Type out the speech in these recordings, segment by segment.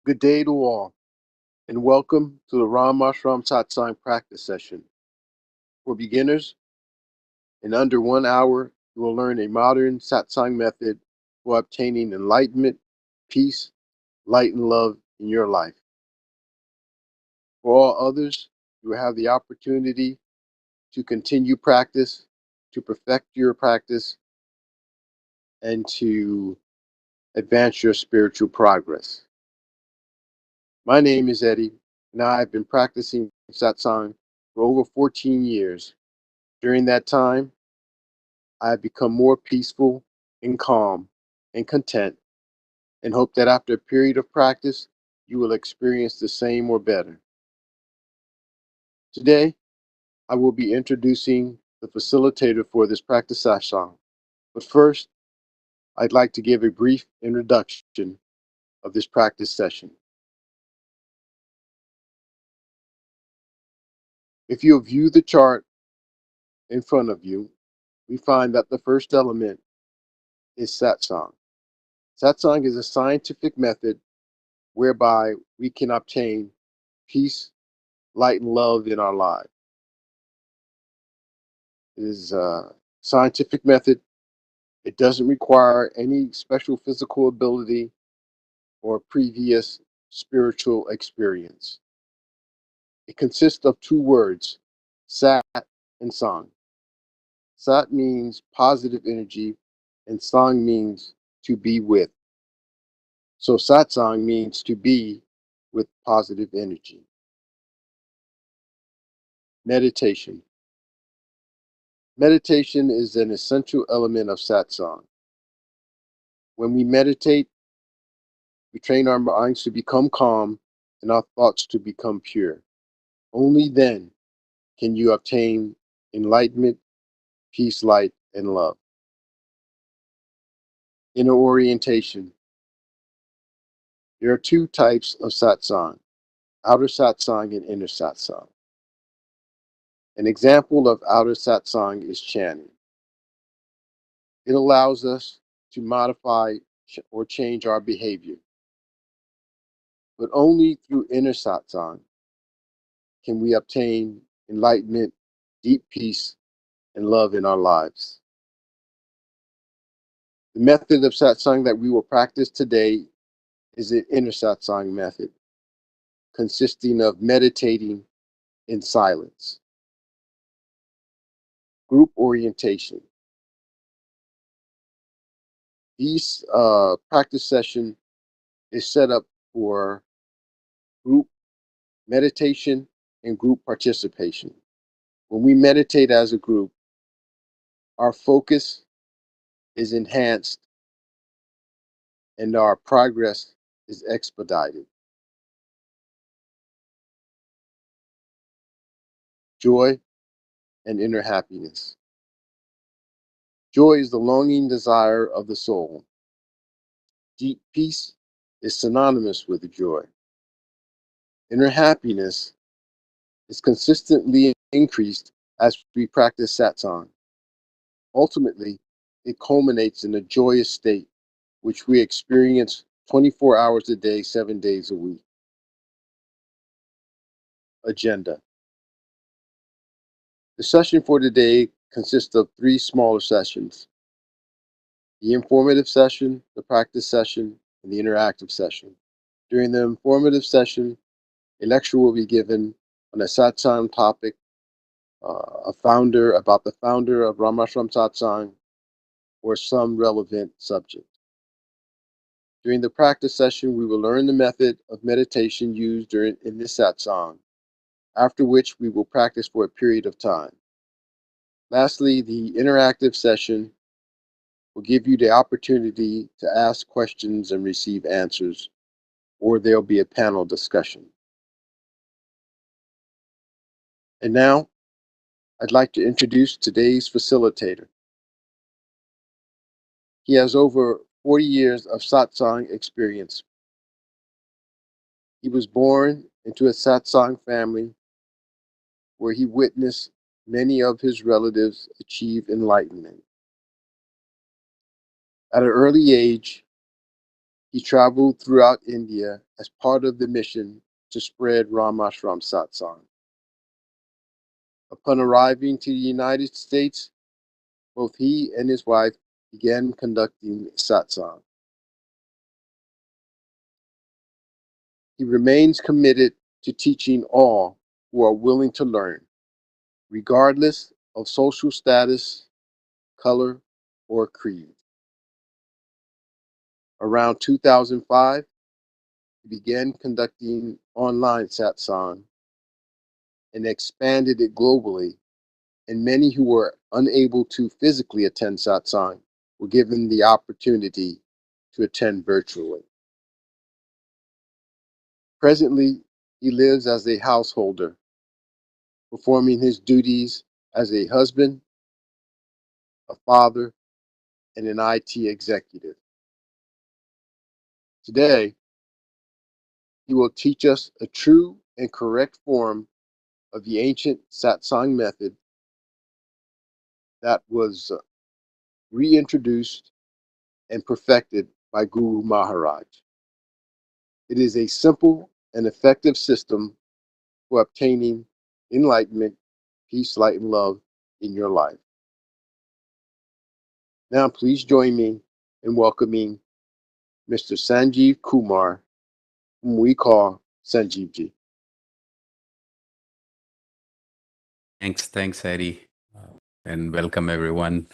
Good day to all, and welcome to the Ram Ashram Satsang practice session. For beginners, in under 1 hour, you will learn a modern Satsang method for obtaining enlightenment, peace, light, and love in your life. For all others, you will have the opportunity to continue practice, to perfect your practice, and to advance your spiritual progress. My name is Eddie, and I have been practicing Satsang for over 14 years. During that time, I have become more peaceful and calm and content, and hope that after a period of practice, you will experience the same or better. Today, I will be introducing the facilitator for this practice session. But first, I'd like to give a brief introduction of this practice session. If you view the chart in front of you, we find that the first element is Satsang. Satsang is a scientific method whereby we can obtain peace, light, and love in our lives. It is a scientific method. It doesn't require any special physical ability or previous spiritual experience. It consists of two words, Sat and Sang. Sat means positive energy, and Sang means to be with. So Satsang means to be with positive energy. Meditation. Meditation is an essential element of Satsang. When we meditate, we train our minds to become calm and our thoughts to become pure. Only then can you obtain enlightenment, peace, light, and love. Inner orientation. There are two types of Satsang, outer Satsang and inner Satsang. An example of outer Satsang is chanting. It allows us to modify or change our behavior. But only through inner Satsang can we obtain enlightenment, deep peace, and love in our lives. The method of Satsang that we will practice today is the inner Satsang method, consisting of meditating in silence. Group orientation. These practice session is set up for group meditation and group participation. When we meditate as a group, our focus is enhanced and our progress is expedited. Joy and inner happiness. Joy is the longing desire of the soul. Deep peace is synonymous with joy. Inner happiness is consistently increased as we practice satsang. Ultimately, it culminates in a joyous state, which we experience 24 hours a day, 7 days a week. Agenda. The session for today consists of 3 smaller sessions: the informative session, the practice session, and the interactive session. During the informative session, a lecture will be given on a satsang topic, about the founder of Ramashram Satsang, or some relevant subject. During the practice session, we will learn the method of meditation used in this satsang, after which we will practice for a period of time. Lastly, the interactive session will give you the opportunity to ask questions and receive answers, or there'll be a panel discussion. And now, I'd like to introduce today's facilitator. He has over 40 years of satsang experience. He was born into a satsang family where he witnessed many of his relatives achieve enlightenment. At an early age, he traveled throughout India as part of the mission to spread Ramashram Satsang. Upon arriving to the United States, both he and his wife began conducting satsang. He remains committed to teaching all who are willing to learn, regardless of social status, color, or creed. Around 2005, he began conducting online satsang and expanded it globally, and many who were unable to physically attend satsang were given the opportunity to attend virtually. Presently, he lives as a householder, performing his duties as a husband, a father, and an IT executive. Today, he will teach us a true and correct form of the ancient satsang method that was reintroduced and perfected by Guru Maharaj. It is a simple and effective system for obtaining enlightenment, peace, light, and love in your life. Now, please join me in welcoming Mr. Sanjeev Kumar, whom we call Sanjeevji. Thanks, Eddie, and welcome everyone.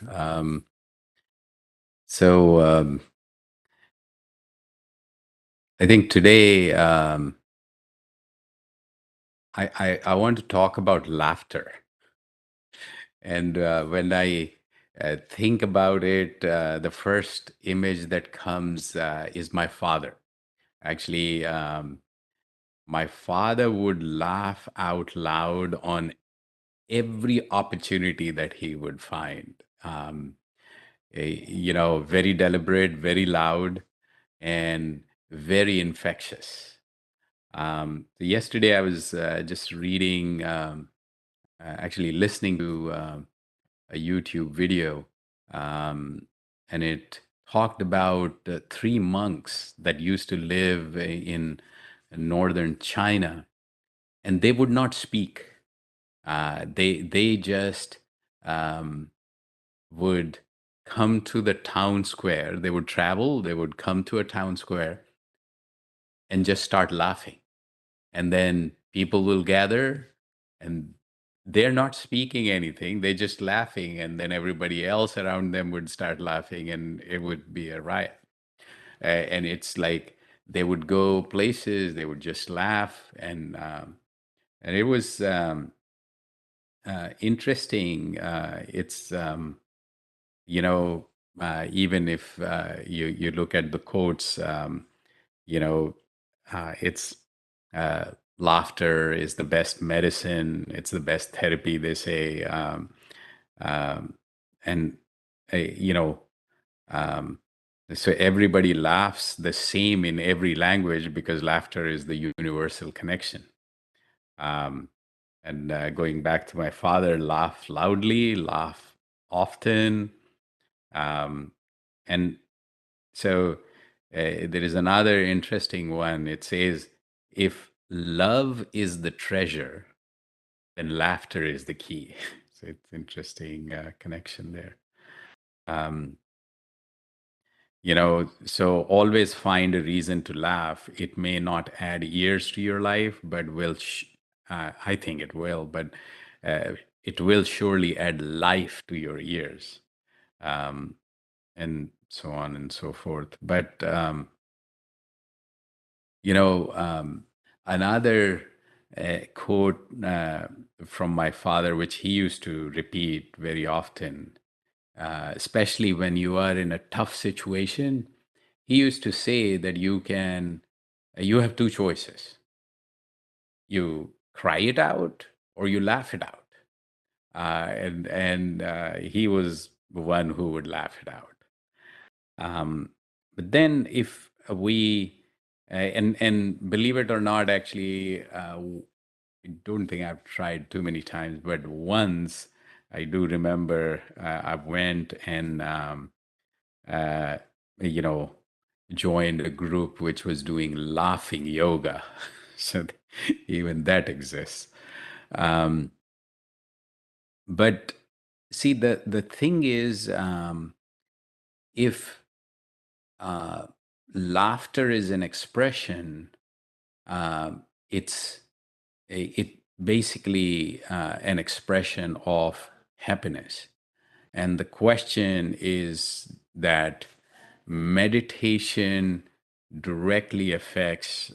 So I think today I want to talk about laughter, and when I think about it, the first image that comes is my father. Actually, my father would laugh out loud on every opportunity that he would find. Very deliberate, very loud, and very infectious. Yesterday, I was just reading, actually listening to a YouTube video, and it talked about 3 monks that used to live in northern China, and they would not speak. They just would come to the town square. They would travel. They would come to a town square and just start laughing, and then people will gather, and they're not speaking anything, they're just laughing, and then everybody else around them would start laughing, and it would be a riot. And it's like they would go places, they would just laugh, and it was interesting. It's you know, even if you look at the quotes, you know, it's uh, laughter is the best medicine. It's the best therapy, they say. Um, and you know, um, so everybody laughs the same in every language because laughter is the universal connection. Um, and going back to my father, laugh loudly, laugh often. Um, and so there is another interesting one. It says, if love is the treasure, then laughter is the key. So it's interesting connection there. Um, so always find a reason to laugh. It may not add years to your life, but I think it will, but uh, it will surely add life to your years. Um, and so on and so forth. But you know, another quote from my father, which he used to repeat very often, especially when you are in a tough situation, he used to say that you have two choices. You cry it out or you laugh it out. And he was the one who would laugh it out. But then if we and believe it or not, actually, I don't think I've tried too many times, but once I do remember I went and uh, you know joined a group which was doing laughing yoga. So even that exists. Um, but see, the thing is, if uh, laughter is an expression, it's it basically an expression of happiness. And the question is that meditation directly affects,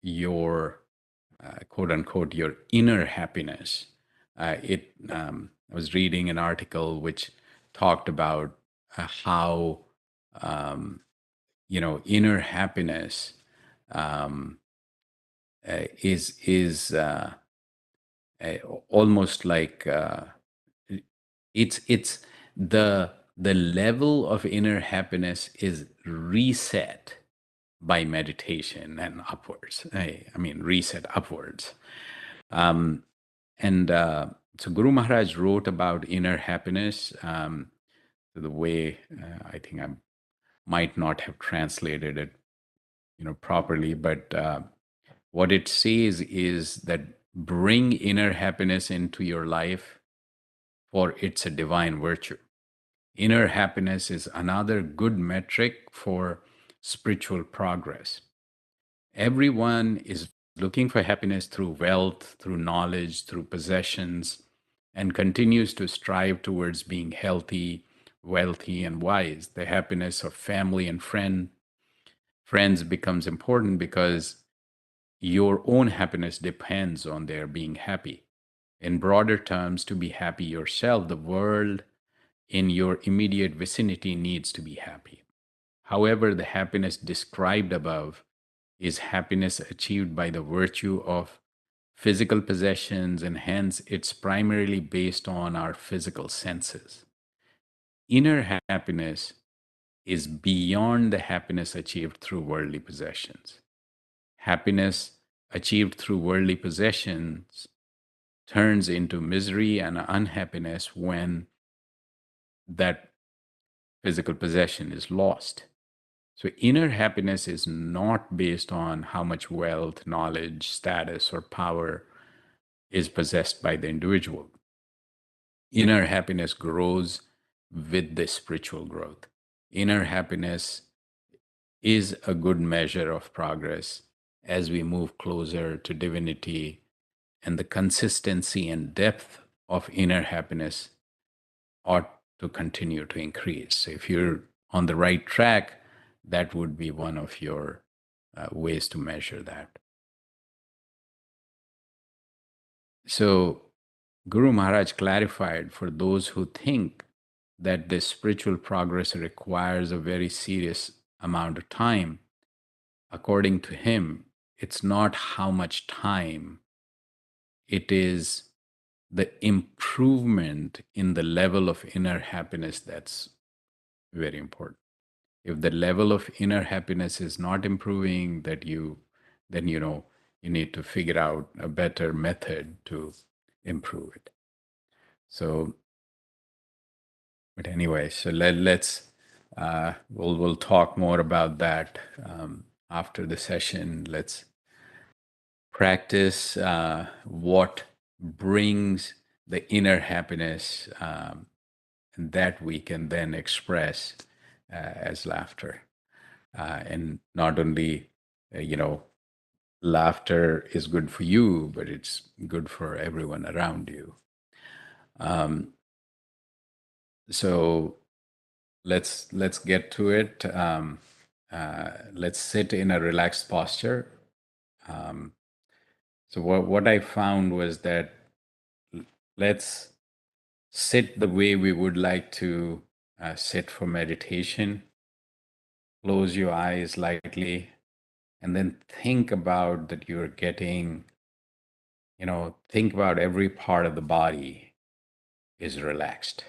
your quote unquote, your inner happiness. I was reading an article which talked about how, um, inner happiness um, is uh, almost like it's the level of inner happiness is reset by meditation and upwards. I mean, reset upwards. Um, and so Guru Maharaj wrote about inner happiness the way I think I might not have translated it, properly, but what it says is that bring inner happiness into your life, for it's a divine virtue. Inner happiness is another good metric for spiritual progress. Everyone is looking for happiness through wealth, through knowledge, through possessions, and continues to strive towards being healthy, wealthy, and wise. The happiness of family and friends becomes important because your own happiness depends on their being happy. In broader terms, to be happy yourself, the world in your immediate vicinity needs to be happy. However, the happiness described above is happiness achieved by the virtue of physical possessions, and hence it's primarily based on our physical senses. Inner happiness is beyond the happiness achieved through worldly possessions. Happiness achieved through worldly possessions turns into misery and unhappiness when that physical possession is lost. So, inner happiness is not based on how much wealth, knowledge, status, or power is possessed by the individual. Inner happiness grows with the spiritual growth. Inner happiness is a good measure of progress as we move closer to divinity and the consistency and depth of inner happiness ought to continue to increase. So if you're on the right track, that would be one of your ways to measure that. So Guru Maharaj clarified for those who think that this spiritual progress requires a very serious amount of time. According to him, it's not how much time, it is the improvement in the level of inner happiness that's very important. If the level of inner happiness is not improving, then you need to figure out a better method to improve it. So, but anyway, so let's we'll talk more about that after the session. Let's practice what brings the inner happiness, and that we can then express as laughter. And not only, laughter is good for you, but it's good for everyone around you. So let's get to it. Let's sit in a relaxed posture. So what I found was that let's sit the way we would like to sit for meditation. Close your eyes lightly, and then think about that you're getting, think about every part of the body is relaxed.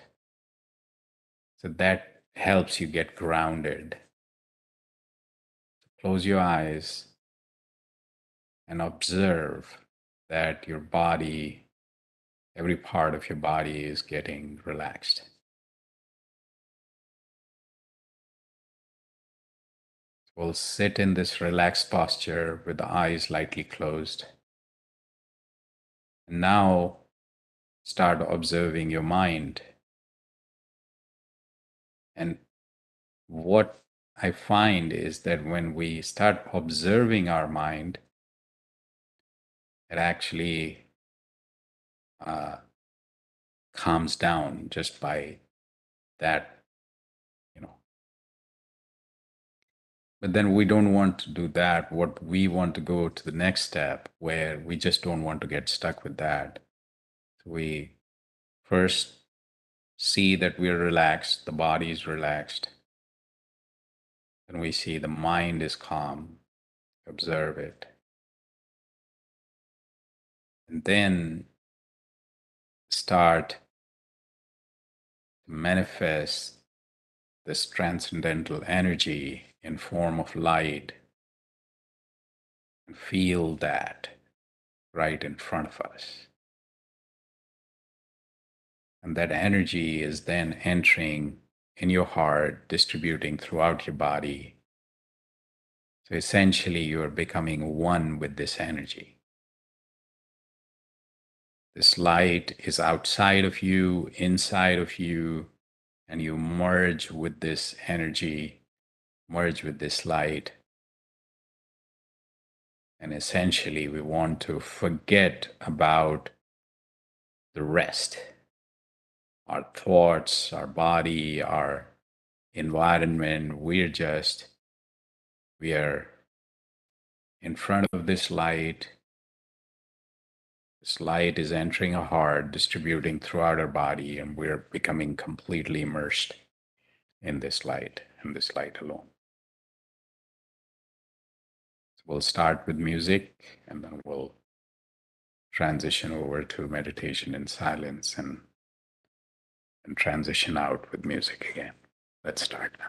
So that helps you get grounded. Close your eyes and observe that your body, every part of your body is getting relaxed. We'll sit in this relaxed posture with the eyes lightly closed. And now start observing your mind. And what I find is that when we start observing our mind, it actually calms down just by that, But then we don't want to do that. What we want to go to the next step where we just don't want to get stuck with that. So we first see that we're relaxed, the body is relaxed. And we see the mind is calm, observe it. And then start to manifest this transcendental energy in form of light and feel that right in front of us. And that energy is then entering in your heart, distributing throughout your body. So essentially, you are becoming one with this energy. This light is outside of you, inside of you, and you merge with this energy, merge with this light. And essentially, we want to forget about the rest, our thoughts, our body, our environment. We are in front of this light. This light is entering our heart, distributing throughout our body, and we're becoming completely immersed in this light and this light alone. So we'll start with music, and then we'll transition over to meditation in silence and transition out with music again. Let's start now.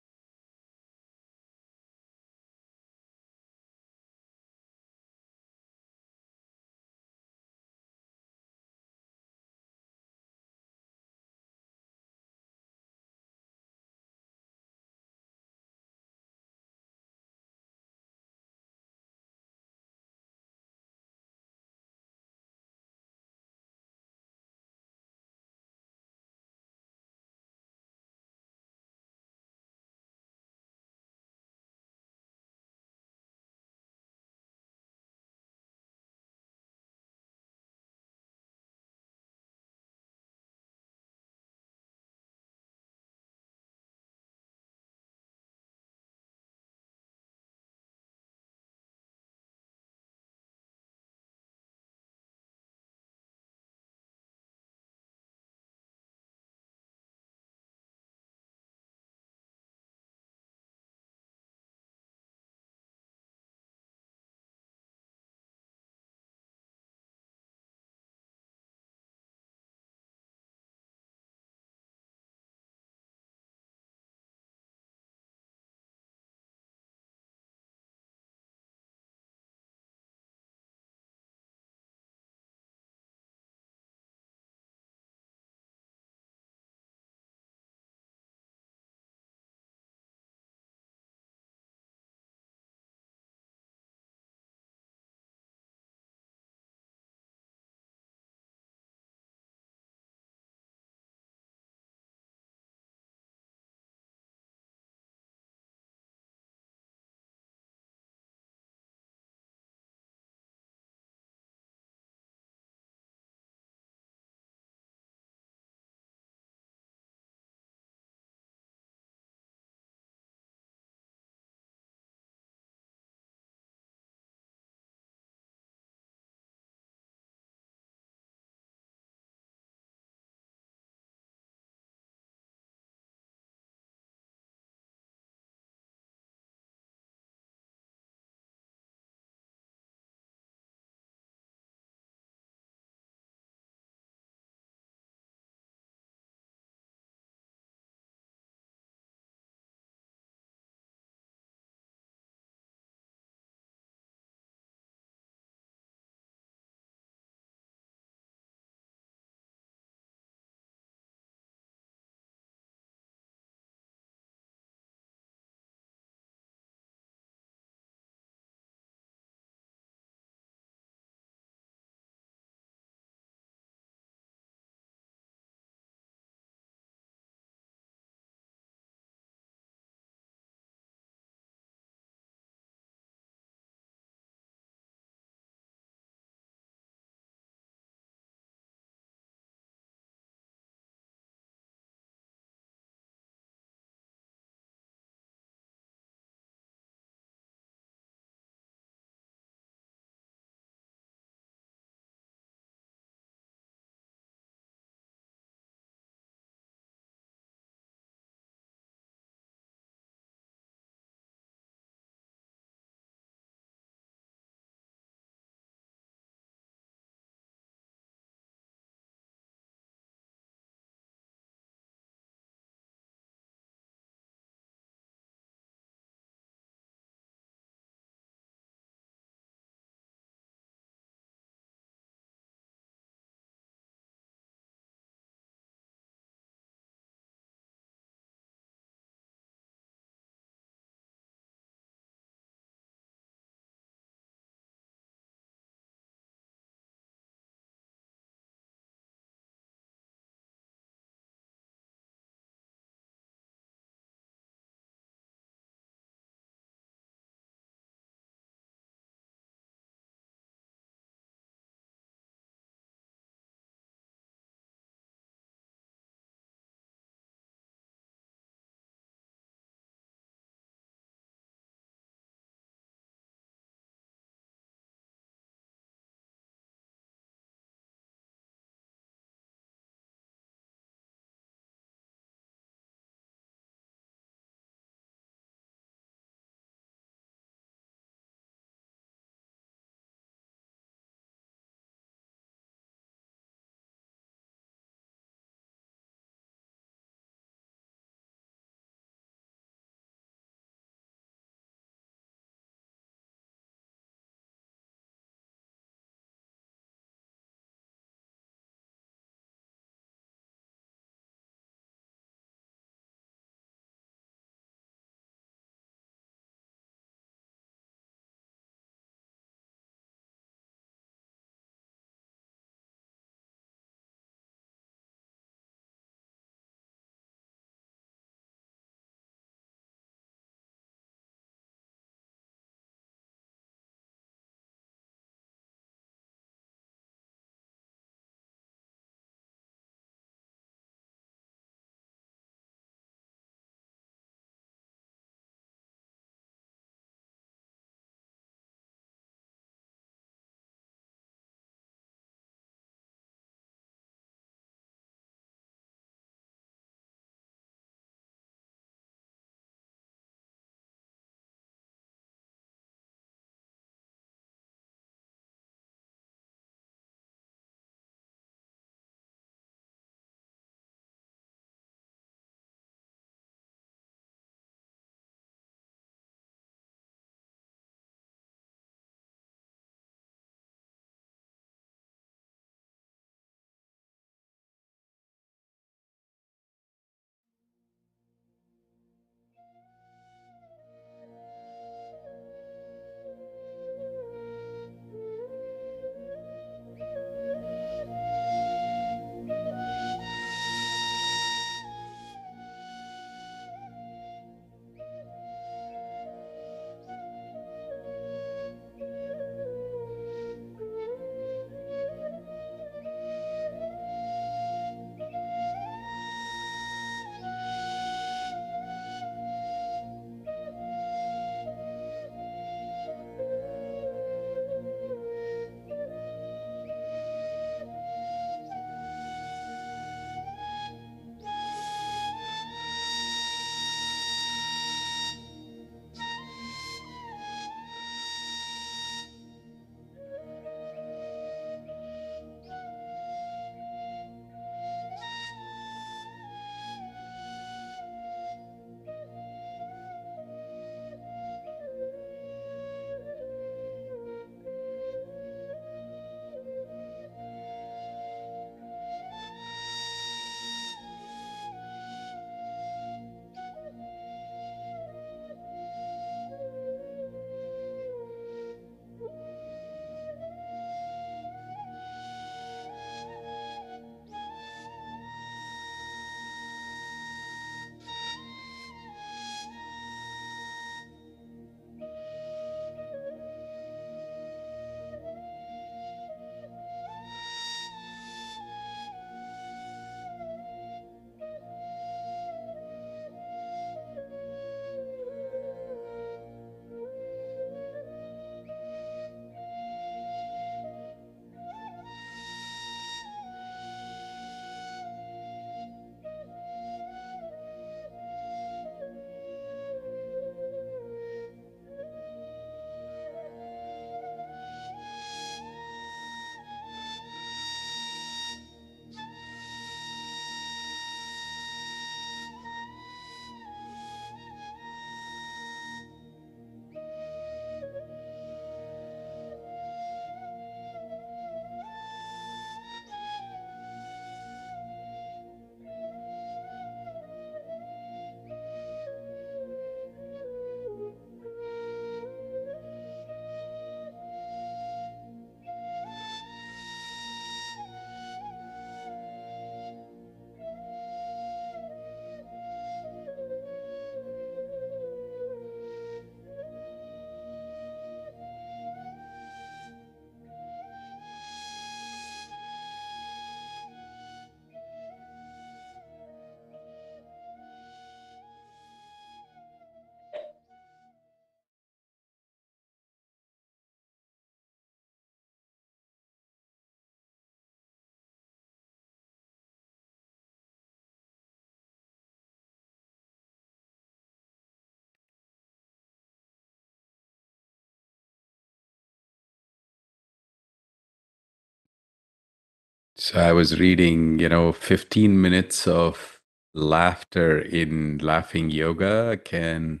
So I was reading, 15 minutes of laughter in laughing yoga can,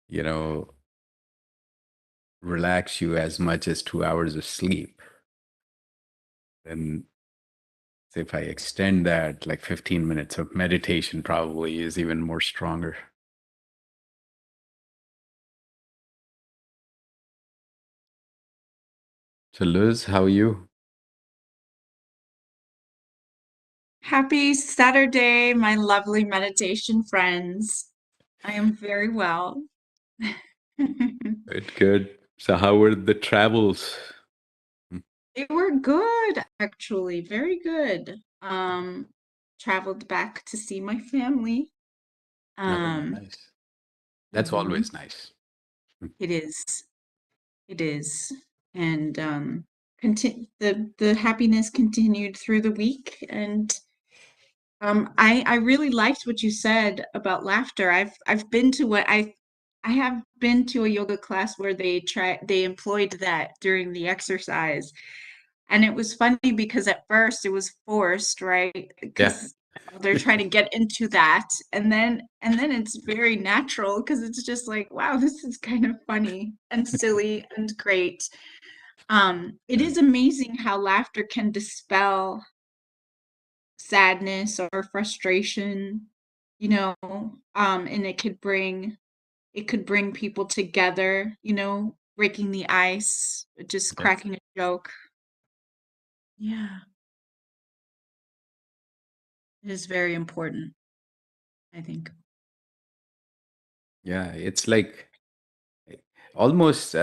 you know, relax you as much as 2 hours of sleep. And so if I extend that, like 15 minutes of meditation probably is even more stronger. So Liz, how are you? Happy Saturday, my lovely meditation friends. I am very well. Good, good. So how were the travels? They were good, actually, very good. Traveled back to see my family. Oh, Um, nice. That's mhm, always nice. it is, it is. And the happiness continued through the week, and I really liked what you said about laughter. I've been to what I have been to a yoga class where they employed that during the exercise. And it was funny because at first it was forced, right? Yeah. Because they're trying to get into that. And then it's very natural because it's just like, wow, this is kind of funny and silly and great. It Yeah. is amazing how laughter can dispel sadness or frustration, and it could bring people together, breaking the ice, just Yeah. cracking a joke. Yeah, it is very important, I think. Yeah. It's like almost,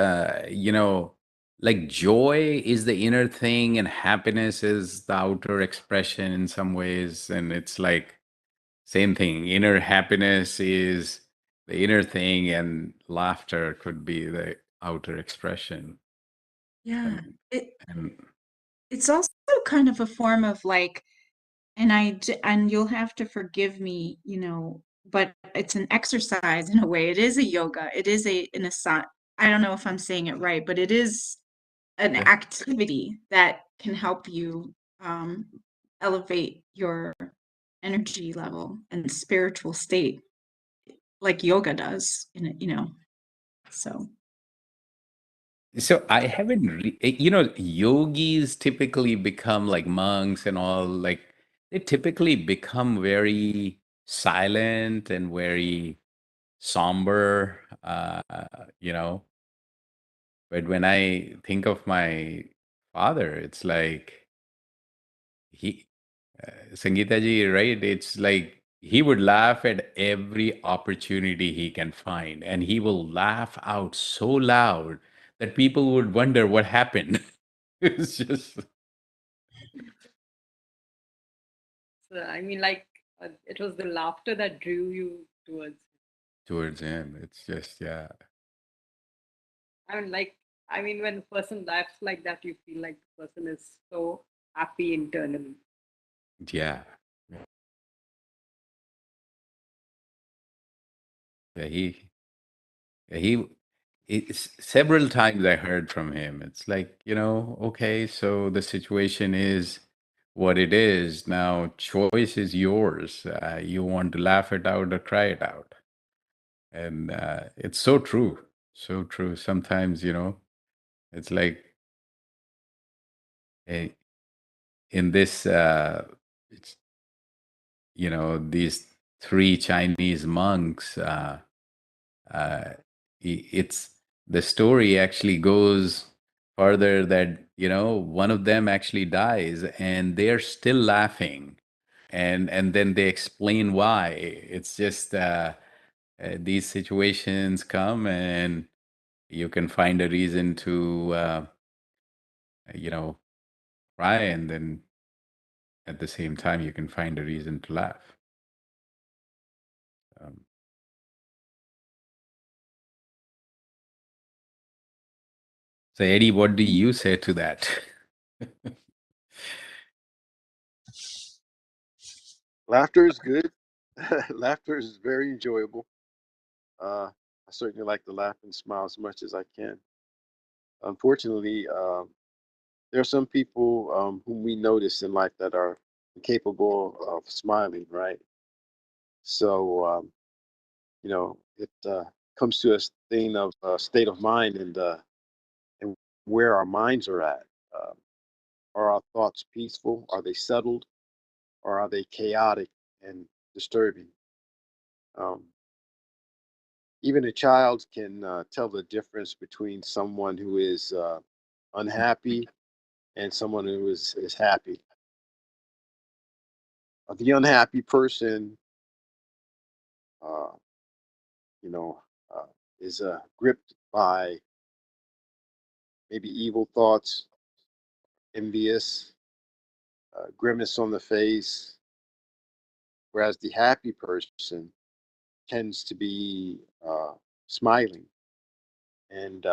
like joy is the inner thing and happiness is the outer expression in some ways. And it's like same thing. Inner happiness is the inner thing, and laughter could be the outer expression. Yeah. And It and it's also kind of a form of like, and you'll have to forgive me, but it's an exercise in a way. It is a yoga. It is an asana. I don't know if I'm saying it right, but it is an yeah. activity that can help you um, elevate your energy level and spiritual state, like yoga does. So So I haven't, yogis typically become like monks and all, like they typically become very silent and very somber, you know. But when I think of my father, it's like he, Sangeeta ji, right? It's like he would laugh at every opportunity he can find, and he will laugh out so loud that people would wonder what happened. It's just So, I mean, like, it was the laughter that drew you towards. towards him. It's just, yeah, I mean, like, I mean, when a person laughs like that, you feel like the person is so happy internally. yeah, yeah. He, several times I heard from him. It's like, okay, so the situation is what it is. Now, choice is yours. You want to laugh it out or cry it out. And it's so true. So true. Sometimes, it's like eh, in this, it's, these three Chinese monks. Uh, it's the story actually goes further that one of them actually dies and they're still laughing, and then they explain why. It's just these situations come and you can find a reason to you know cry, and then at the same time you can find a reason to laugh. um, so Eddie, what do you say to that? Laughter is good. Laughter is very enjoyable. I certainly like to laugh and smile as much as I can. Unfortunately, there are some people whom we notice in life that are incapable of smiling, right? So, it comes to a thing of state of mind and where our minds are at. Uh, are our thoughts peaceful? Are they settled? Or are they chaotic and disturbing? Um, Even a child can tell the difference between someone who is unhappy and someone who is happy. The unhappy person, uh, you know, uh, is gripped by maybe evil thoughts, envious, grimace on the face, whereas the happy person tends to be smiling and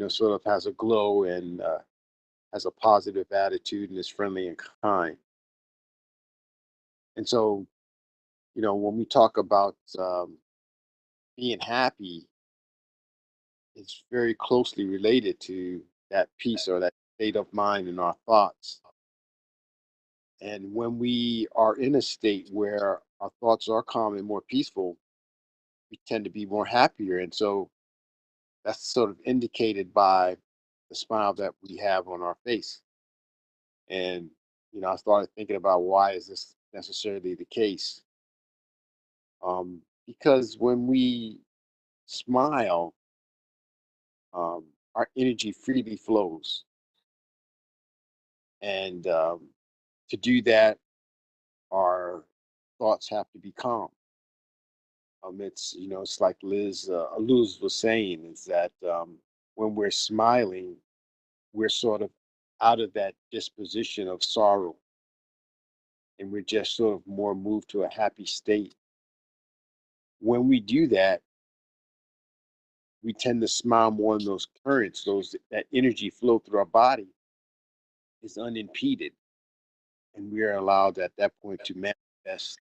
sort of has a glow and has a positive attitude and is friendly and kind. And so, when we talk about being happy, it's very closely related to that peace or that state of mind in our thoughts. And when we are in a state where our thoughts are calm and more peaceful, we tend to be more happier. And so that's sort of indicated by the smile that we have on our face. And, I started thinking about why is this necessarily the case? Because when we smile, our energy freely flows. And to do that, our thoughts have to be calm. It's like Liz was saying, is that when we're smiling, we're sort of out of that disposition of sorrow, and we're just sort of more moved to a happy state. When we do that, we tend to smile more, and those currents, those that energy flow through our body is unimpeded, and we are allowed at that point to manifest,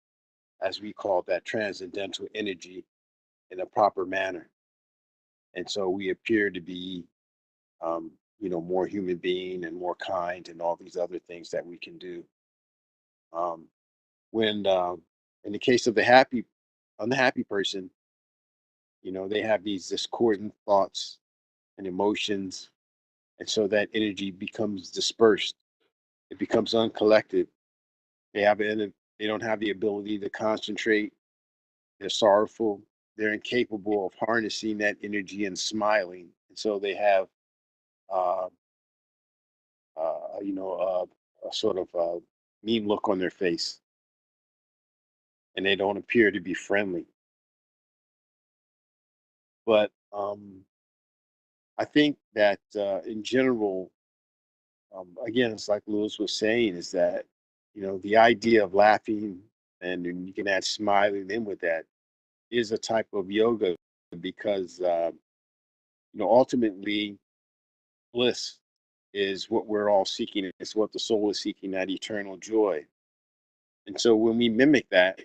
as we call that, transcendental energy in a proper manner. And so we appear to be, more human being and more kind and all these other things that we can do. Um, when In the case of the unhappy person, they have these discordant thoughts and emotions, and so that energy becomes dispersed. It becomes uncollected. They don't have the ability to concentrate. They're sorrowful. They're incapable of harnessing that energy and smiling, and so they have uh, a sort of mean look on their face, and they don't appear to be friendly. But I think that in general, again, it's like Lewis was saying, is that the idea of laughing and then you can add smiling in with that is a type of yoga because ultimately bliss is what we're all seeking. It's what the soul is seeking, that eternal joy. And so when we mimic that,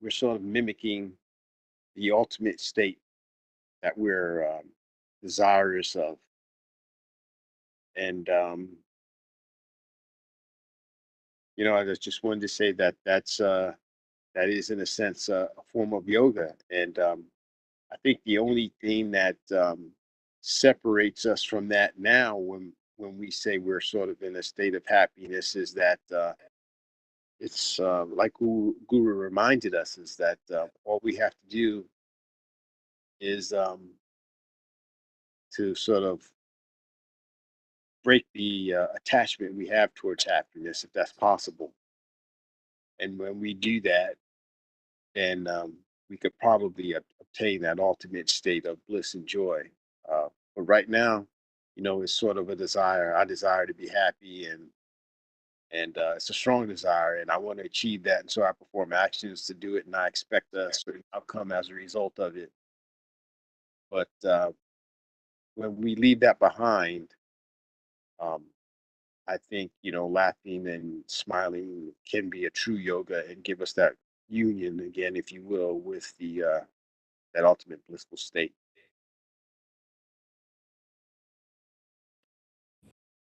we're sort of mimicking the ultimate state that we're desirous of. And I just wanted to say that that is in a sense a form of yoga. And I think the only thing that separates us from that now, when we say we're sort of in a state of happiness, is that it's like Guru reminded us, is that all we have to do is to sort of break the attachment we have towards happiness, if that's possible. And when we do that, then we could probably obtain that ultimate state of bliss and joy. But right now, it's sort of a desire. I desire to be happy, and it's a strong desire, and I want to achieve that. And so I perform actions to do it, and I expect a certain outcome as a result of it. But when we leave that behind, um, I think laughing and smiling can be a true yoga and give us that union again, if you will, with the that ultimate blissful state.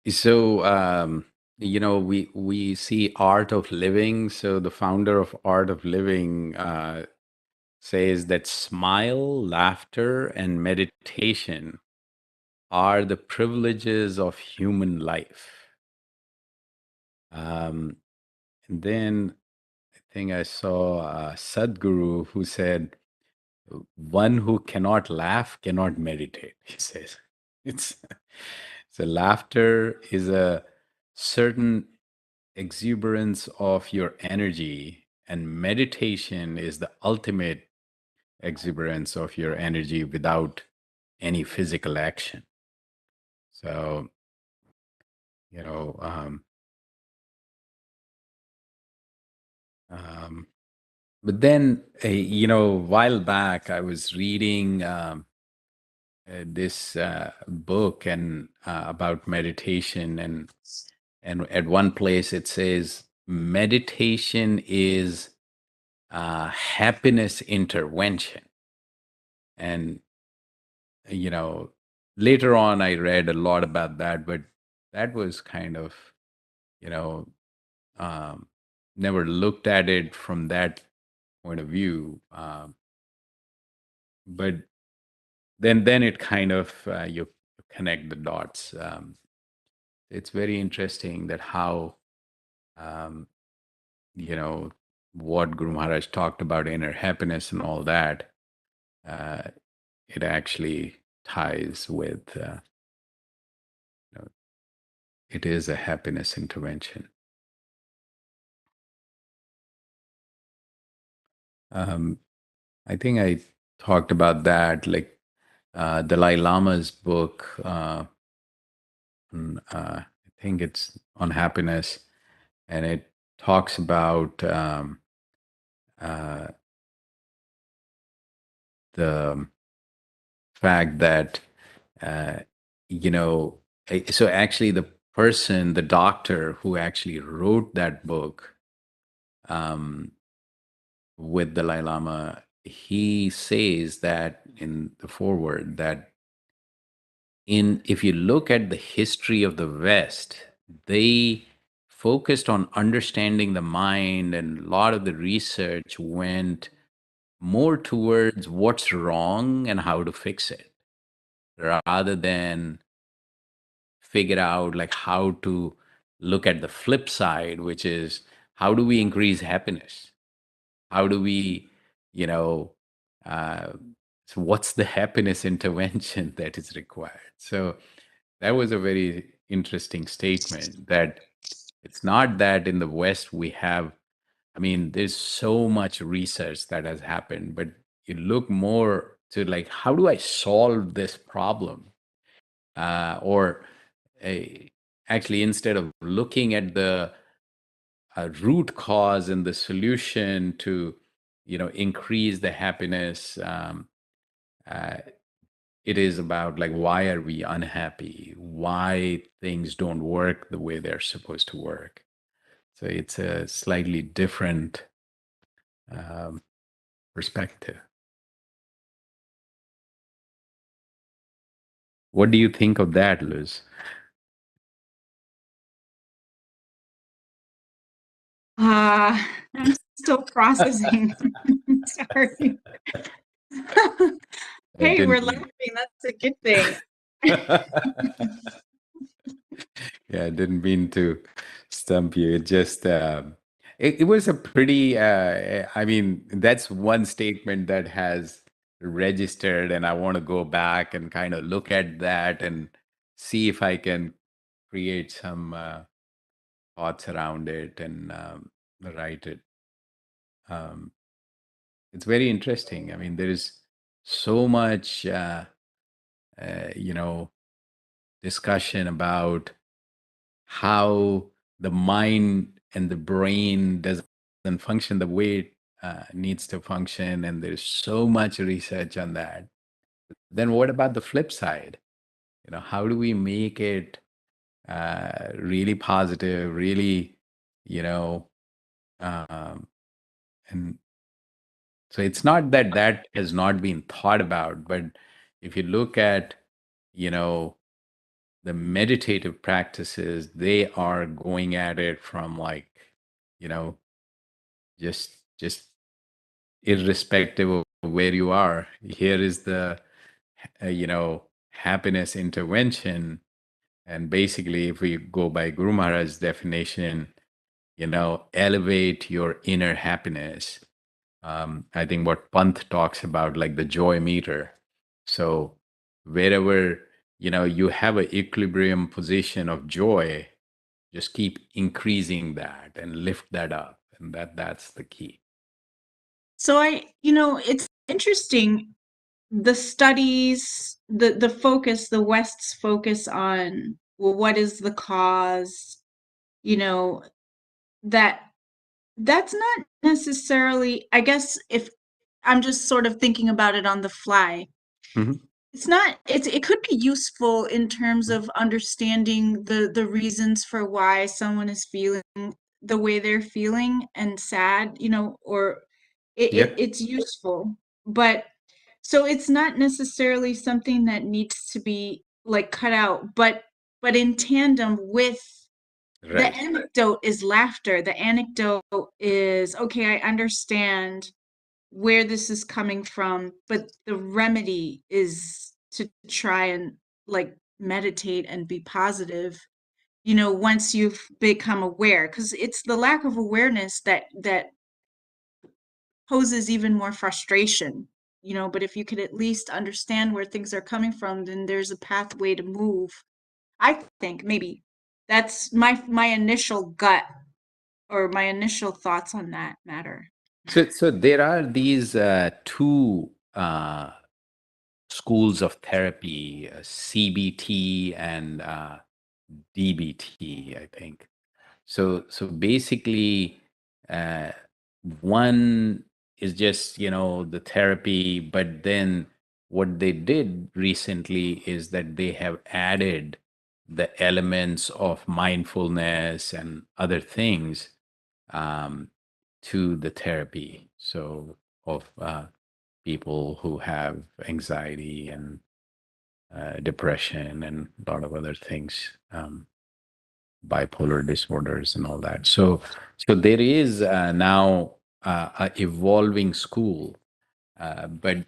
So, we see Art of Living. So the founder of Art of Living says that smile, laughter, and meditation are the privileges of human life. And then I think I saw Sadhguru who said, "One who cannot laugh cannot meditate." He says, "It's so laughter is a certain exuberance of your energy, and meditation is the ultimate exuberance of your energy without any physical action." So, you know, um, um, but then, a while back, I was reading this book and about meditation, and at one place it says meditation is happiness intervention. And you know later on I read a lot about that, but that was kind of you know um, never looked at it from that point of view. But then it kind of you connect the dots. It's very interesting that how um, you know what Guru Maharaj talked about inner happiness and all that. uh, it actually ties with you know, it is a happiness intervention. um, I think I talked about that, like Dalai Lama's book. I think it's on happiness, and it talks about uh, the fact that uh, you know so actually the doctor who actually wrote that book um, with Dalai Lama, he says that in the foreword that in if you look at the history of the West, they focused on understanding the mind, and a lot of the research went more towards what's wrong and how to fix it, rather than figure out like how to look at the flip side, which is how do we increase happiness? How do we, you know, uh, so what's the happiness intervention that is required? So that was a very interesting statement that it's not that in the West we have, I mean, there's so much research that has happened, but you look more to like, how do I solve this problem? Or actually, instead of looking at the root cause and the solution to, increase the happiness, uh, it is about like, why are we unhappy? Why things don't work the way they're supposed to work? So it's a slightly different um, perspective. What do you think of that, Liz? I'm still processing. Sorry. I Hey, we're didn't mean. laughing. That's a good thing. Yeah, I didn't mean to stump you. It just it was a pretty I mean, that's one statement that has registered, and I want to go back and kind of look at that and see if I can create some thoughts around it and write it. Um, it's very interesting. I mean, there is so much you know discussion about how the mind and the brain doesn't function the way it needs to function, and there's so much research on that. Then what about the flip side? How do we make it really positive, really, you know um, and so it's not that that has not been thought about, but if you look at, you know the meditative practices, they are going at it from like, you know, just irrespective of where you are. Here is the, happiness intervention. And basically, if we go by Guru Maharaj's definition, elevate your inner happiness. I think what Panth talks about, like the joy meter. So wherever, you have an equilibrium position of joy, just keep increasing that and lift that up. And that's the key. So it's interesting, the studies, the focus, the West's focus on, well, what is the cause, that that's not necessarily, I guess, if I'm just sort of thinking about it on the fly. Mhm. It's not, it could be useful in terms of understanding the reasons for why someone is feeling the way they're feeling and sad, or Yeah, it's useful. But so it's not necessarily something that needs to be like cut out, but in tandem with the right. anecdote is laughter. The anecdote is, okay, I understand where this is coming from, but the remedy is to try and like meditate and be positive, once you've become aware, because it's the lack of awareness that poses even more frustration, but if you could at least understand where things are coming from, then there's a pathway to move. I think maybe that's my initial gut, or my initial thoughts on that matter. So there are these two schools of therapy, CBT and DBT, I think. So basically, uh, one is just the therapy, but then what they did recently is that they have added the elements of mindfulness and other things um, to the therapy. So of people who have anxiety and depression and a lot of other things. Bipolar disorders and all that. So there is now a evolving school, but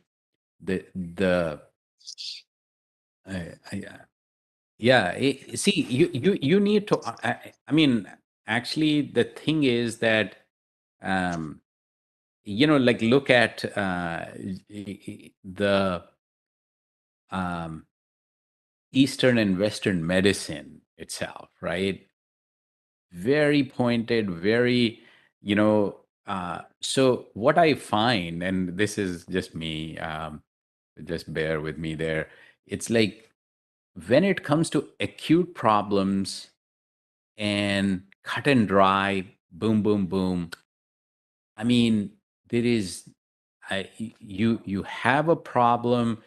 the I, yeah. See, you need to. I mean, actually, the thing is that like look at the um, Eastern and Western medicine itself, right? Very pointed, very, so what I find, and this is just me, just bear with me there. It's like when it comes to acute problems and cut and dry, boom, boom, boom. I mean, there is, you have a problem,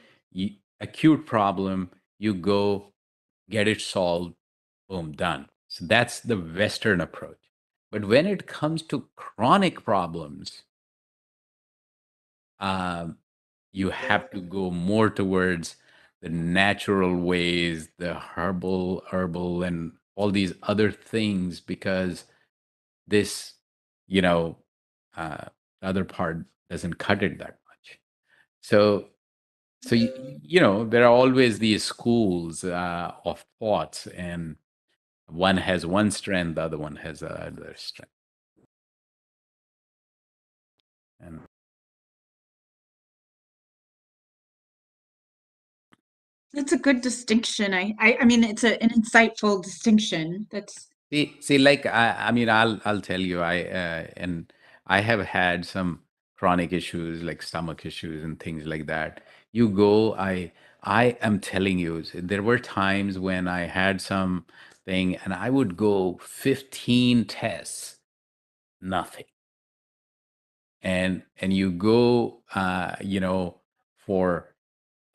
acute problem, you go get it solved, boom, done. So that's the Western approach. But when it comes to chronic problems, um, you have to go more towards the natural ways, the herbal, and all these other things, because this, you know, uh, other part doesn't cut it that much. So, there are always these schools of thoughts, and one has one strength, the other one has another strength. And That's a good distinction. I mean, it's an insightful distinction. That's see, like I mean, I'll tell you, and I have had some chronic issues like stomach issues and things like that. You go, I am telling you, there were times when I had something, and I would go 15 tests, nothing. And you go, for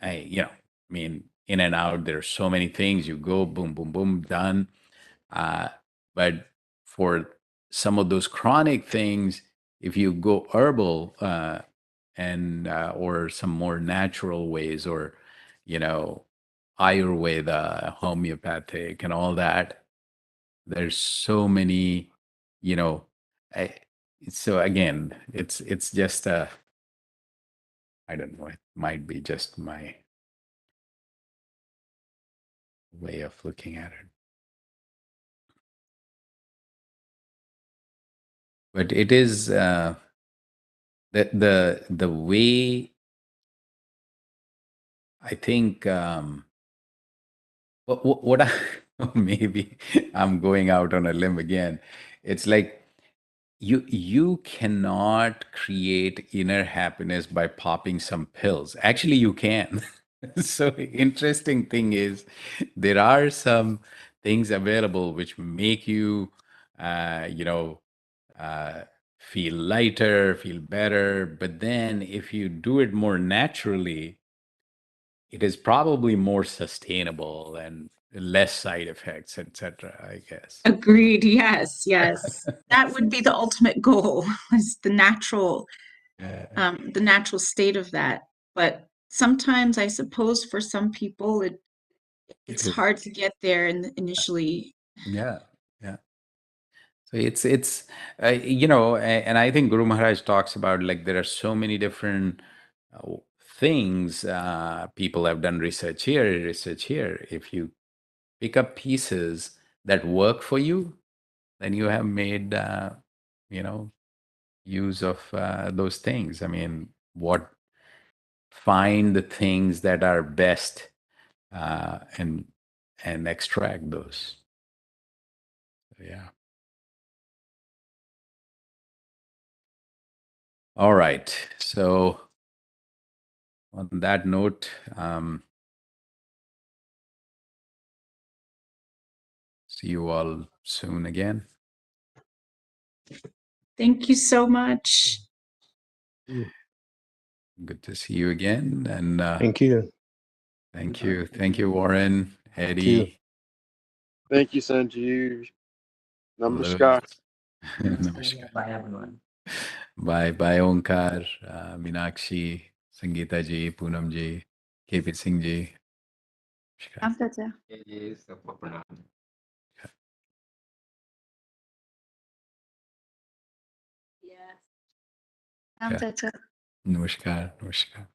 I mean, in and out, there's so many things. You go, boom, boom, boom, done. Uh, but for some of those chronic things, if you go herbal and or some more natural ways, or you know, Ayurveda, homeopathic, and all that. There's so many, you know. I, so again, it's just a, I don't know. It might be just my way of looking at it, but it is the way I think. What I, maybe I'm going out on a limb again. It's like you cannot create inner happiness by popping some pills. Actually, you can. So interesting thing is there are some things available which make you you know uh, feel lighter, feel better. But then if you do it more naturally, it is probably more sustainable and less side effects, etc., I guess. Agreed. Yes, yes. That would be the ultimate goal, is the natural state of that. But sometimes I suppose for some people it's It is. hard to get there initially. Yeah, yeah. So it's and I think Guru Maharaj talks about, like, there are so many different things. People have done research here, research here. If you pick up pieces that work for you, then you have made you know use of those things. I mean, find the things that are best, and extract those. So, yeah. All right. So on that note, see you all soon again. Thank you so much. Good to see you again. And Thank you. thank you, Warren, Thank you. Eddie, Thank you, Sanjeev. Louis. Namaskar. Namaskar. Bye, everyone. Bye, Onkar, Meenakshi, Sangeeta ji, Poonam ji, KP Singh ji. Namaskar. Yes. Yeah. Namaskar. Namaskar.